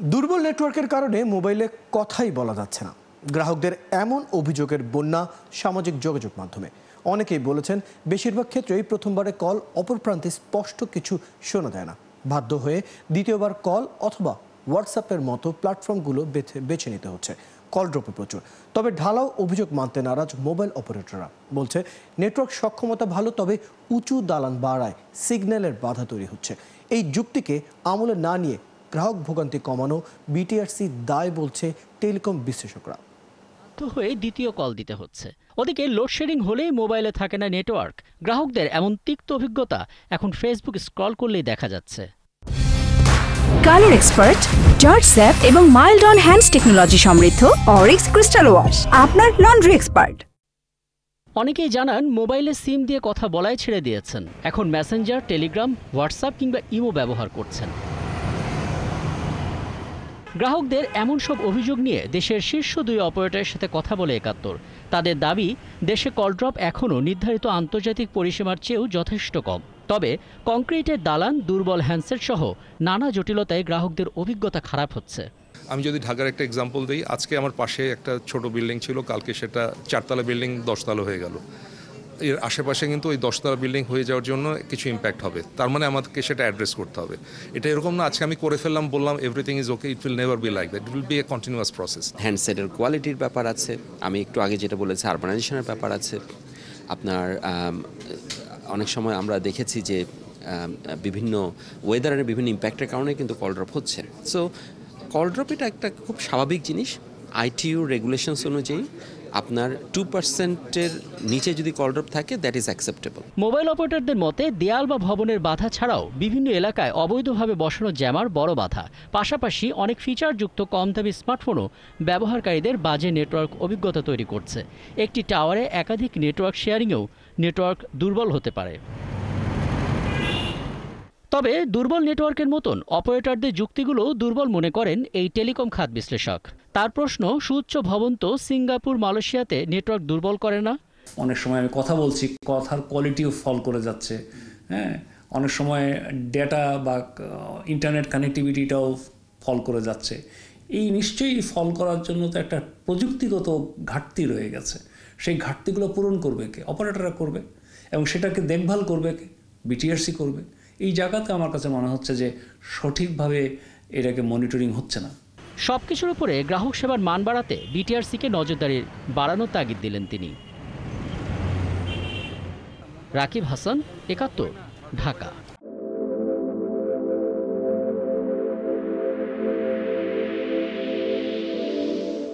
দুর্বল নেটওয়ার্কের কারণে মোবাইলে কথাই বলা যাচ্ছে না। গ্রাহকদের এমন অভিযোগের বন্যা সামাজিক যোগাযোগ মাধ্যমে। অনেকেই বলেছেন বেশিরভাগ ক্ষেত্রেই প্রথমবারে কল অপর প্রান্তে স্পষ্ট কিছু শোনা যায় না। বাধ্য হয়ে দ্বিতীয়বার কল অথবা হোয়াটসঅ্যাপের মতো প্ল্যাটফর্মগুলো বেছে নিতে হচ্ছে। কল ড্রপে প্রচুর, তবে ঢালাও অভিযোগ মানতে নারাজ মোবাইল অপারেটররা। বলছে নেটওয়ার্ক সক্ষমতা ভালো, তবে উঁচু দালান বাড়ায় সিগন্যালের বাধা তৈরি হচ্ছে। এই যুক্তিকে আমলে না নিয়ে গ্রাহক ভোগান্তি কমানো বিটিআরসি দায় বলছে টেলিকম বিশ্লেষকরা। বাধ্য হয়ে দ্বিতীয় কল দিতে হচ্ছে। ওদিকে লোডশেডিং হলেই মোবাইলে থাকে না নেটওয়ার্ক। গ্রাহকদের এমন তিক্ত অভিজ্ঞতা এখন ফেসবুক স্ক্রল করলেই দেখা যাচ্ছে। কালার এক্সপার্ট, জর্জ স্যাপ এবং মাইল্ড অন হ্যান্ডস টেকনোলজি সমৃদ্ধ অরিক্স ক্রিস্টাল ওয়াশ আপনার লন্ড্রি এক্সপার্ট। অনেকেই জানান মোবাইলে সিম দিয়ে কথা বলাই ছেড়ে দিয়েছেন। এখন মেসেঞ্জার, টেলিগ্রাম, হোয়াটসঅ্যাপ কিংবা ইমো ব্যবহার করছেন। গ্রাহকদের এমন সব অভিযোগ নিয়ে দেশের শীর্ষ 2 অপারেটরের সাথে কথা বলে ৭১। তাদের দাবি, দেশে কল ড্রপ এখনও নির্ধারিত আন্তর্জাতিক পরিসীমার চেয়েও যথেষ্ট কম। তবে কংক্রিটের দালান, দুর্বল হ্যান্ডসেট সহ নানা জটিলতায় গ্রাহকদের অভিজ্ঞতা খারাপ হচ্ছে। আমি যদি ঢাকার একটা এক্সাম্পল দিই, আজকে আমার পাশে একটা ছোট বিল্ডিং ছিল, কালকে সেটা 4তলা বিল্ডিং 10তলা হয়ে গেল। এর আশেপাশে কিন্তু ওই 10তলা বিল্ডিং হয়ে যাওয়ার জন্য কিছু ইম্প্যাক্ট হবে। তার মানে আমাদেরকে সেটা অ্যাড্রেস করতে হবে। এটা এরকম না আজকে আমি করে ফেললাম, বললাম everything is okay, it will never be like that, it will be a continuous process. হ্যান্ডসেটের কোয়ালিটির ব্যাপার আছে, আমি একটু আগে যেটা বলেছি আরবানাইজেশনের ব্যাপার আছে। আপনার অনেক সময় আমরা দেখেছি যে বিভিন্ন ওয়েদারের বিভিন্ন ইম্প্যাক্টের কারণে কিন্তু কল ড্রপ হচ্ছে। সো কল ড্রপ এটা একটা খুব স্বাভাবিক জিনিস। আইটিইউ রেগুলেশনস অনুযায়ী আপনার 2%-এর নিচে যদি কল ড্রপ থাকে, দ্যাট ইজ অ্যাকসেপ্টেবল। মোবাইল অপারেটরদের মতে দেয়াল বা ভবনের বাধা ছাড়াও বিভিন্ন এলাকায় অবৈধভাবে বসানো জ্যামার বড় বাধা। পাশাপাশি অনেক ফিচারযুক্ত কম দামি স্মার্টফোনও ব্যবহারকারীদের বাজে নেটওয়ার্ক অভিজ্ঞতা তৈরি করছে। একটি টাওয়ারে একাধিক নেটওয়ার্ক শেয়ারিংয়েও নেটওয়ার্ক দুর্বল হতে পারে। তবে দুর্বল নেটওয়ার্কের মতন অপারেটরদের যুক্তিগুলো দুর্বল মনে করেন এই টেলিকম খাত বিশ্লেষক। তার প্রশ্ন, সুউচ্চ ভবন তো সিঙ্গাপুর, মালয়েশিয়াতে নেটওয়ার্ক দুর্বল করে না? অনেক সময় আমি কথা বলছি, কথার কোয়ালিটিও ফল করে যাচ্ছে। হ্যাঁ, অনেক সময় ডেটা বা ইন্টারনেট কানেক্টিভিটিটাও ফল করে যাচ্ছে। এই নিশ্চয়ই ফল করার জন্য তো একটা প্রযুক্তিগত ঘাটতি রয়ে গেছে। সেই ঘাটতিগুলো পূরণ করবে কে? অপারেটররা করবে, এবং সেটাকে দেখভাল করবে কে? বিটিআরসি করবে। এই জায়গাতে আমার কাছে মনে হচ্ছে যে সঠিকভাবে এটাকে মনিটরিং হচ্ছে না। সবকিছুর উপরে গ্রাহক সেবার মান বাড়াতে বিটিআরসিকে নজরদারি বাড়ানোর তাগিদ দিলেন তিনি। রাকিব হাসান, ৭১, ঢাকা।